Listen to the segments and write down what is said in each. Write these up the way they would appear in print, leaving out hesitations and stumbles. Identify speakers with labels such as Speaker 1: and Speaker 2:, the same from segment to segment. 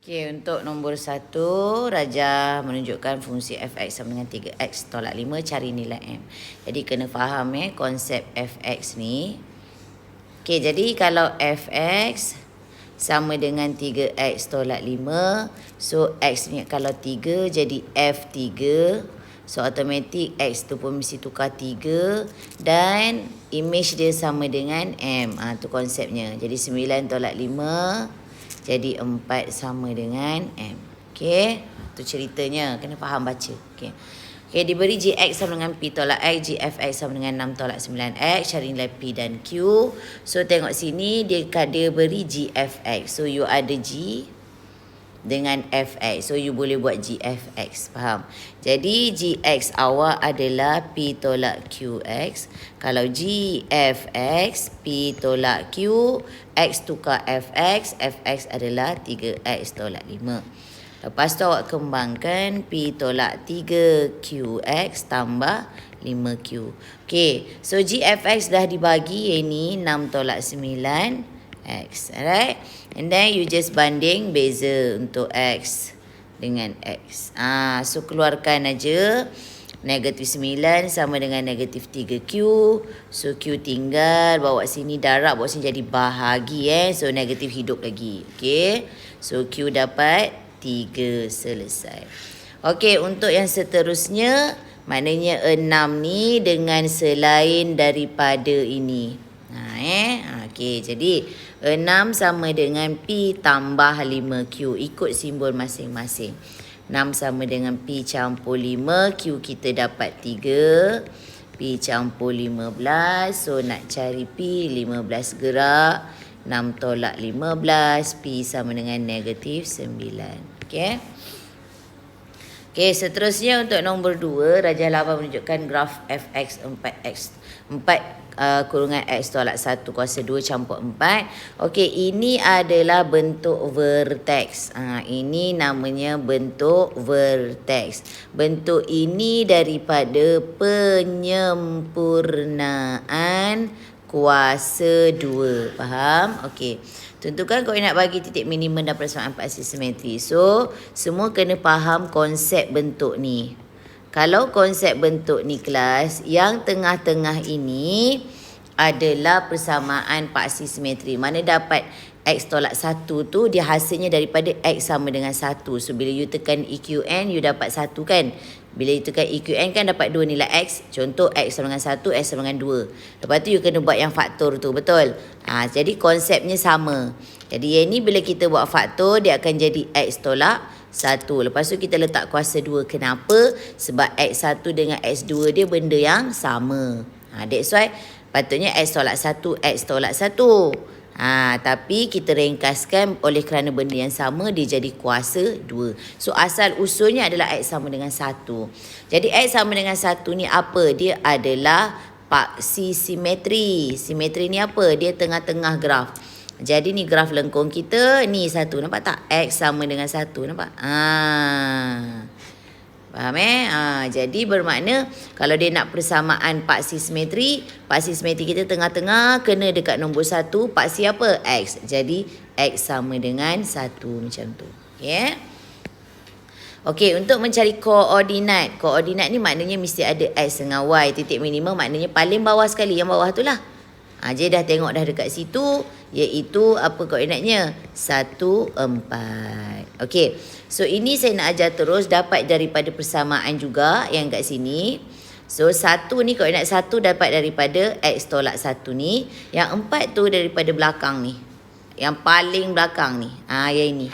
Speaker 1: Okey, untuk nombor 1, Raja menunjukkan fungsi fx sama dengan 3x tolak 5, cari nilai m. Jadi kena faham konsep fx ni. Okey, jadi kalau fx sama dengan 3x tolak 5, so x ni kalau 3 jadi f3. So automatik x tu pun mesti tukar 3 dan image dia sama dengan m. Tu konsepnya. Jadi 9 tolak 5 jadi 4 sama dengan M. Okey. Tu ceritanya. Kena faham baca. Okey. Okey, diberi Gx sama dengan P tolak X. Gfx sama dengan 6 tolak 9X. Cari nilai P dan Q. So, tengok sini. Dia beri Gfx. So, you ada G dengan fx. So, you boleh buat gfx. Faham? Jadi, gx awak adalah P tolak qx. Kalau gfx, P tolak q, x tukar fx. Fx adalah 3x tolak 5. Lepas tu awak kembangkan P tolak 3qx tambah 5q. Okay. So, gfx dah dibagi. Yang ni 6 tolak 9x. Alright? And then you just banding beza untuk x dengan x. So keluarkan aja. Negatif 9 sama dengan negatif 3q. So q tinggal. Bawa sini darab. Bawa sini jadi bahagi. So negatif hidup lagi. Okay. So q dapat 3. Selesai. Okay. Untuk yang seterusnya. Maknanya 6 ni dengan selain daripada ini. Okay. Jadi 6 sama dengan P tambah 5Q. Ikut simbol masing-masing. 6 sama dengan P campur 5. Q kita dapat 3. P campur 15. So nak cari P 15 gerak. 6 tolak 15. P sama dengan negatif 9. Okay. Okay, seterusnya untuk nombor 2, Raja Lava menunjukkan graf fx 4x 4 kurungan x tolak 1 kuasa 2 campur 4. Okey, ini adalah bentuk vertex. Ini namanya bentuk vertex. Bentuk ini daripada penyempurnaan kuasa 2. Faham? Okey. Tentukan kau nak bagi titik minimum dan persamaan paksi simetri. So, semua kena faham konsep bentuk ni. Kalau konsep bentuk ni kelas, yang tengah-tengah ini adalah persamaan paksi simetri. Mana dapat x tolak 1 tu, dia hasilnya daripada x sama dengan 1. So, bila you tekan EQN, you dapat 1 kan? Bila you tekan EQN kan dapat 2 nilai x. Contoh x sama dengan 1, x sama dengan 2. Lepas tu you kena buat yang faktor tu, betul? Jadi konsepnya sama. Jadi yang ni bila kita buat faktor, dia akan jadi x tolak 1. Lepas tu kita letak kuasa 2. Kenapa? Sebab x1 dengan x2 dia benda yang sama. That's why patutnya x tolak 1, x tolak 1. Tapi kita ringkaskan oleh kerana benda yang sama, dia jadi kuasa 2. So asal usulnya adalah x sama dengan 1. Jadi x sama dengan 1 ni apa? Dia adalah paksi simetri. Simetri ni apa? Dia tengah-tengah graf. Jadi ni graf lengkung kita. Ni 1. Nampak tak? X sama dengan 1. Nampak? Faham jadi bermakna kalau dia nak persamaan paksi simetri kita tengah-tengah kena dekat nombor 1. Paksi apa? X. Jadi X sama dengan 1 macam tu. Okay. Okey, untuk mencari koordinat. Koordinat ni maknanya mesti ada X dengan Y. Titik minimum maknanya paling bawah sekali. Yang bawah tu lah. Jadi dah tengok dah dekat situ. Iaitu apa koordinatnya? 1, 4. Okey. So ini saya nak ajar terus. Dapat daripada persamaan juga yang kat sini. So 1 ni koordinat 1 dapat daripada X tolak 1 ni. Yang 4 tu daripada belakang ni. Yang paling belakang ni. Yang ini.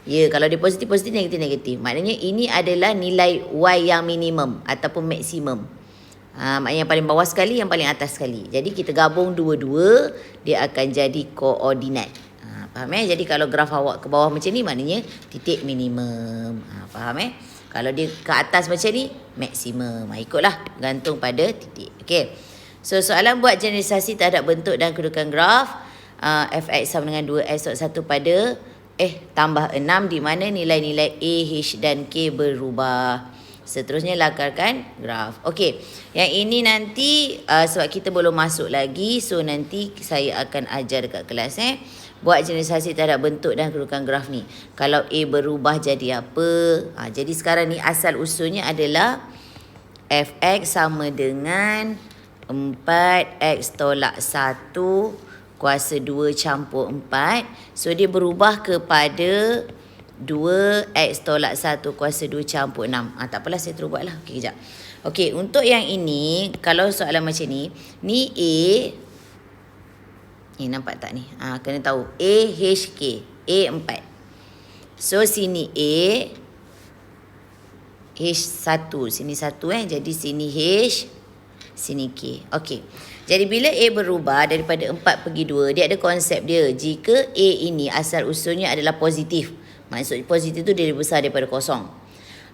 Speaker 1: Ya, kalau dia positif, negatif. Maknanya ini adalah nilai Y yang minimum ataupun maksimum. Maknanya yang paling bawah sekali, yang paling atas sekali. Jadi kita gabung dua-dua, dia akan jadi koordinat. Faham Jadi kalau graf awak ke bawah macam ni, maknanya titik minimum. Faham Kalau dia ke atas macam ni, maksimum. Ikutlah, gantung pada titik. Okay. So soalan buat generalisasi terhadap bentuk dan kedudukan graf. Fx sama dengan 2x 1 pada tambah 6 di mana nilai-nilai A, H dan K berubah. Seterusnya lakarkan graf. Okey. Yang ini nanti sebab kita belum masuk lagi, so nanti saya akan ajar dekat kelas Buat generalisasi terhadap bentuk dan kedudukan graf ni. Kalau A berubah jadi apa? Jadi sekarang ni asal usulnya adalah fx sama dengan 4x tolak 1 kuasa 2 campur 4. So dia berubah kepada 2x tolak 1 kuasa 2 campur 6. Tak apalah, saya terus buat lah. Okey, kejap. Okey, untuk yang ini, kalau soalan macam ni A, ni nampak tak ni? Kena tahu. A, H, K. A 4. So sini A, H1, sini 1 jadi sini H, sini K. Okey. Jadi bila A berubah daripada 4 pergi 2, dia ada konsep dia. Jika A ini asal usulnya adalah positif. Maksud positif tu dia lebih besar daripada kosong.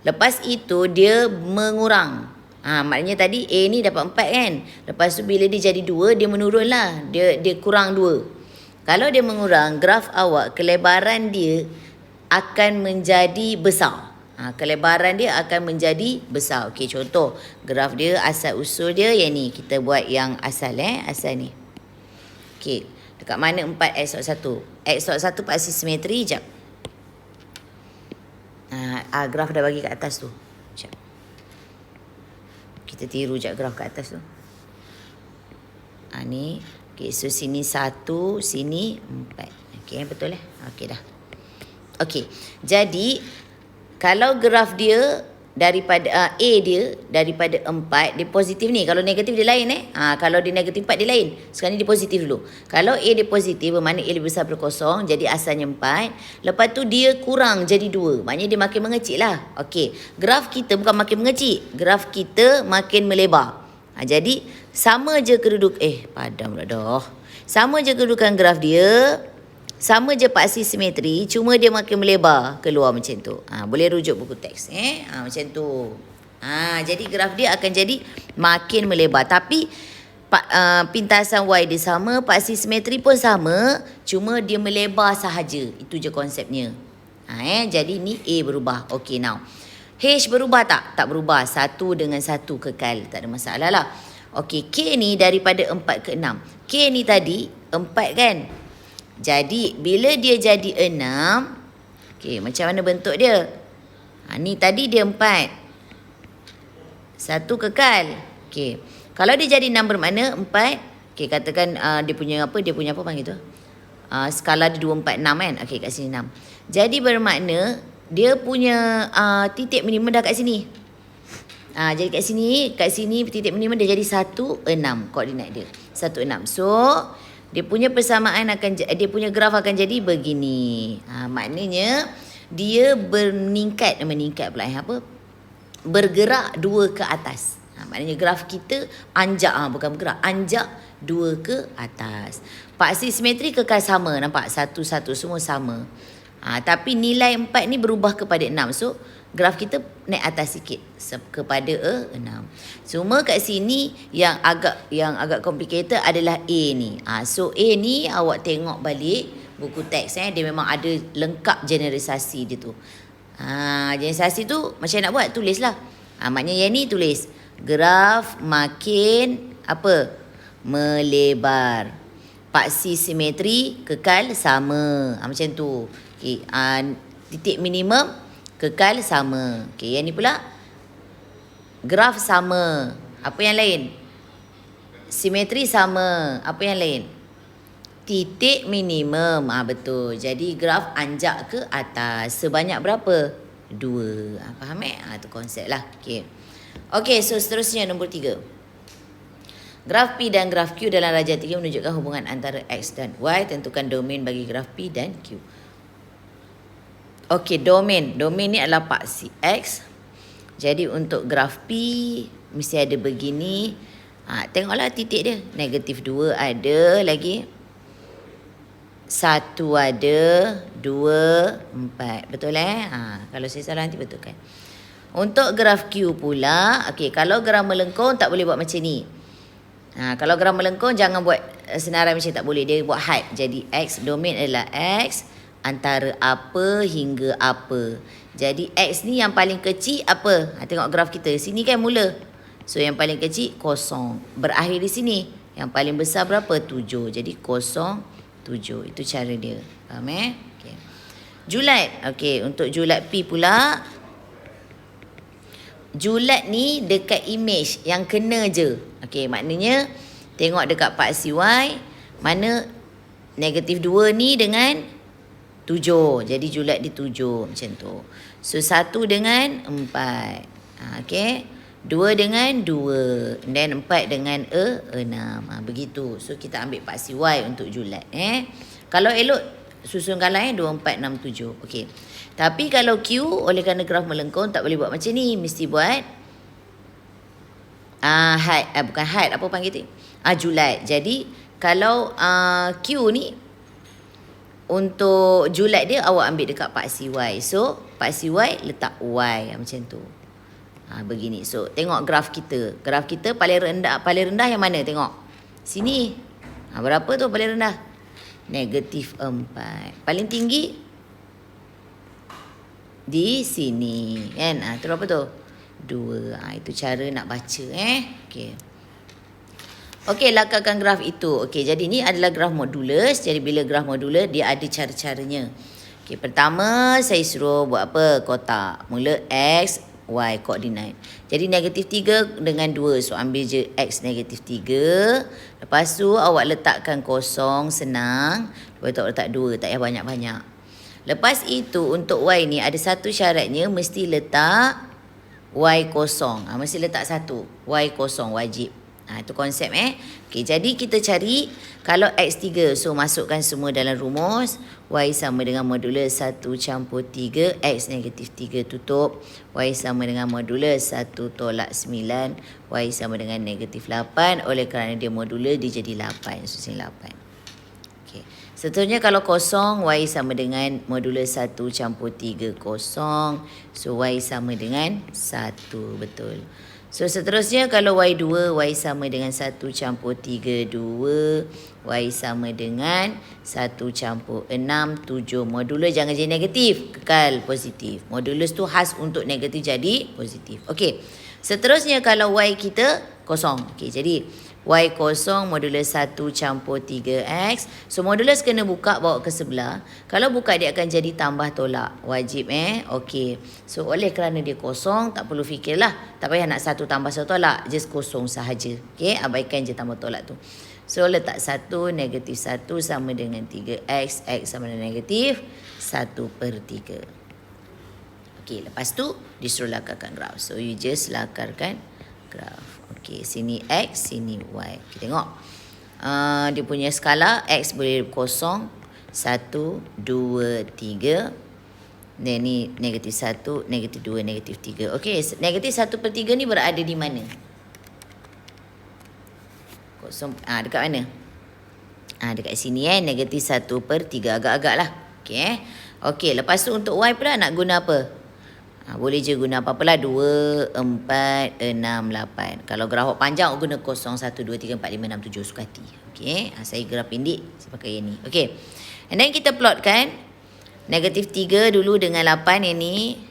Speaker 1: Lepas itu dia mengurang. Maknanya tadi A ni dapat 4 kan. Lepas tu bila dia jadi 2, dia menurun lah. Dia kurang 2. Kalau dia mengurang, graf awak kelebaran dia akan menjadi besar. Kelebaran dia akan menjadi besar. Okey, contoh graf dia asal usul dia yang ni. Kita buat yang asal asal ni. Okey, dekat mana 4x tolak 1? X tolak 1 paksi simetri. Jap. Graf dah bagi kat atas tu. Jap. Kita tiru jap graf kat atas tu. Ni. Okey, so sini 1, sini 4. Okey, betul Okey dah. Okey. Jadi kalau graf dia daripada A dia daripada 4, dia positif ni. Kalau negatif dia lain kalau dia negatif 4 dia lain. Sekarang ni dia positif dulu. Kalau A dia positif bermakna A lebih besar daripada kosong, jadi asalnya 4. Lepas tu dia kurang jadi 2. Maknanya dia makin mengecil lah. Okey, graf kita bukan makin mengecil, graf kita makin melebar. Jadi sama je kedudukan padam pula dah. Sama je kedudukan graf dia. Sama je paksi simetri, cuma dia makin melebar keluar macam tu. Boleh rujuk buku teks. Macam tu. Jadi graf dia akan jadi makin melebar. Tapi pintasan Y dia sama, paksi simetri pun sama, cuma dia melebar sahaja. Itu je konsepnya. Jadi ni A berubah. Okay, now. H berubah tak? Tak berubah. 1 dengan 1 kekal. Tak ada masalah lah. Okay, K ni daripada 4 ke 6. K ni tadi 4 kan? Jadi bila dia jadi 6, okey, macam mana bentuk dia? Ni tadi dia 4. 1 kekal. Okey. Kalau dia jadi 6 bermakna 4. Okey, katakan dia punya apa panggil tu? Skala dia 2 4 6 kan? Okey, kat sini 6. Jadi bermakna dia punya titik minimum dah kat sini. Jadi kat sini titik minimum dia jadi 1 6 koordinat dia. 1 6. So dia punya persamaan dia punya graf akan jadi begini. Maknanya dia meningkat pula bergerak 2 ke atas. Maknanya graf kita anjak bukan bergerak, anjak 2 ke atas. Paksi simetri kekal sama, nampak? 1 1 semua sama. Tapi nilai 4 ni berubah kepada 6. So graf kita naik atas sikit kepada 6. Cuma kat sini yang agak complicated adalah A ni. So A ni awak tengok balik buku teks dia memang ada lengkap generalisasi dia tu. Generalisasi tu macam nak buat, tulislah. Maknanya yang ni tulis graf makin melebar. Paksi simetri kekal sama. Macam tu. Okay. Titik minimum kekal sama. Okey, yang ni pula graf sama. Apa yang lain? Simetri sama. Apa yang lain? Titik minimum. Betul. Jadi graf anjak ke atas. Sebanyak berapa? 2. Faham tu konsep lah. Okey. Okey, so seterusnya nombor 3. Graf P dan graf Q dalam darjah 3 menunjukkan hubungan antara X dan Y. Tentukan domain bagi graf P dan Q. Okey, domain. Domain ni adalah paksi X. Jadi untuk graf P mesti ada begini. Tengoklah titik dia. Negatif 2 ada lagi. 1 ada. 2, 4. Betul kalau saya salah nanti betulkan. Untuk graf Q pula. Okey, kalau graf melengkung tak boleh buat macam ni. Kalau graf melengkung jangan buat senarai macam tak boleh. Dia buat had. Jadi X, domain adalah X. Antara apa hingga apa. Jadi X ni yang paling kecil apa? Tengok graf kita. Sini kan mula. So yang paling kecil 0. Berakhir di sini. Yang paling besar berapa? 7. Jadi 0, 7. Itu cara dia. Faham Okay. Julat. Okay, untuk julat P pula. Julat ni dekat image yang kena je. Okay, maknanya tengok dekat paksi Y. Mana negatif 2 ni dengan 7. Jadi julat di 7 macam tu. So 1 dengan 4. Okay. 2 dengan 2. Dan 4 dengan 6. Begitu. So kita ambil paksi Y untuk julat. Kalau elok susunkan lain 2, 4, 6, 7. Okay. Tapi kalau Q oleh kerana graf melengkung tak boleh buat macam ni. Mesti buat height. Bukan height. Apa panggil tu? Julat. Jadi kalau Q ni untuk julat dia awak ambil dekat paksi Y. So paksi Y letak Y macam tu. Begini. So tengok graf kita. Graf kita paling rendah yang mana? Tengok. Sini. Berapa tu paling rendah? Negatif 4. Paling tinggi di sini. Kan? Tu berapa tu? 2. Itu cara nak baca. Okay. Okey, lakarkan graf itu. Okey, jadi ni adalah graf modulus. Jadi bila graf modulus, dia ada cara-caranya. Okey, pertama saya suruh buat apa? Kotak. Mula X, Y koordinat. Jadi negatif 3 dengan 2. So ambil je X negatif 3. Lepas tu awak letakkan kosong, senang. Lepas tu awak letak 2, tak payah banyak-banyak. Lepas itu untuk Y ni ada satu syaratnya, mesti letak Y kosong. Mesti letak 1. Y kosong wajib. Itu konsep Okey, jadi kita cari kalau X3. So masukkan semua dalam rumus. Y sama dengan modulus 1 campur 3. X negatif 3 tutup. Y sama dengan modulus 1 tolak 9. Y sama dengan negatif 8. Oleh kerana dia modulus, dia jadi 8. So sini 8. Okey. Seterusnya kalau kosong, Y sama dengan modulus 1 campur 3 kosong. So Y sama dengan 1. Betul. So seterusnya kalau Y2, Y sama dengan 1 campur 3, 2. Y sama dengan 1 campur 6, 7. Modulus jangan jadi negatif, kekal positif. Modulus tu khas untuk negatif jadi positif. Okey. Seterusnya kalau Y kita kosong. Okey, jadi Y kosong modulus 1 campur 3X. So modulus kena buka bawa ke sebelah. Kalau buka dia akan jadi tambah tolak. Wajib Okey. So oleh kerana dia kosong, tak perlu fikirlah. Tak payah nak 1 tambah 1 tolak. Just kosong sahaja. Okey, abaikan je tambah tolak tu. So letak 1, negatif 1 sama dengan 3X. X sama dengan negatif 1/3. Okey, lepas tu disuruh lakarkan graf. So you just lakarkan graf. Okey, sini X, sini Y. Kita tengok. Dia punya skala X boleh kosong. 1, 2, 3. Dan ni negatif 1, negatif 2, negatif 3. Okey, negatif 1/3 ni berada di mana? Kosong. Dekat mana? Dekat sini negatif 1/3. Agak-agak lah. Okey. Okey, lepas tu untuk Y pula nak guna apa? Boleh je guna apa-apalah. 2, 4, 6, 8. Kalau graf panjang, guna 0, 1, 2, 3, 4, 5, 6, 7. Suka hati. Okey. Saya graf pendek. Saya pakai yang ni. Okey. And then kita plotkan. Negatif 3 dulu dengan 8 yang ni.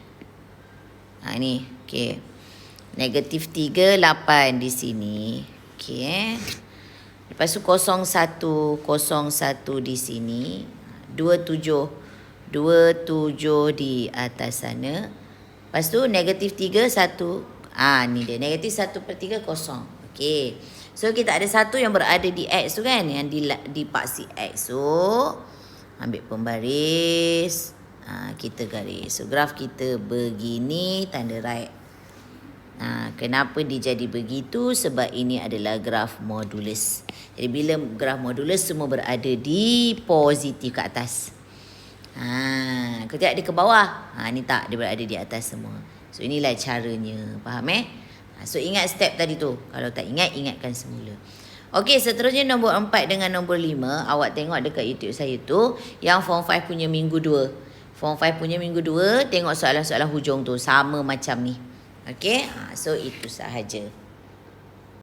Speaker 1: Ni. Okey. Negatif 3, 8 di sini. Okey. Lepas tu 0, 1, 0, 1 di sini. 2, 7 di atas sana. Lepas tu negatif 3, 1. Ni dia. Negatif 1/3 kosong. Okey. So kita ada 1 yang berada di X tu kan. Yang di paksi X. So ambil pembaris. Kita garis. So graf kita begini. Tanda right. Kenapa dia jadi begitu? Sebab ini adalah graf modulus. Jadi bila graf modulus semua berada di positif ke atas. Kalau tidak dia ke bawah. Ni tak, dia berada di atas semua. So inilah caranya. Faham So ingat step tadi tu. Kalau tak ingat, ingatkan semula. Okey, seterusnya nombor 4 dengan nombor 5. Awak tengok dekat YouTube saya tu. Yang form 5 punya minggu 2. Form 5 punya minggu 2. Tengok soalan-soalan hujung tu. Sama macam ni. Okey. So itu sahaja.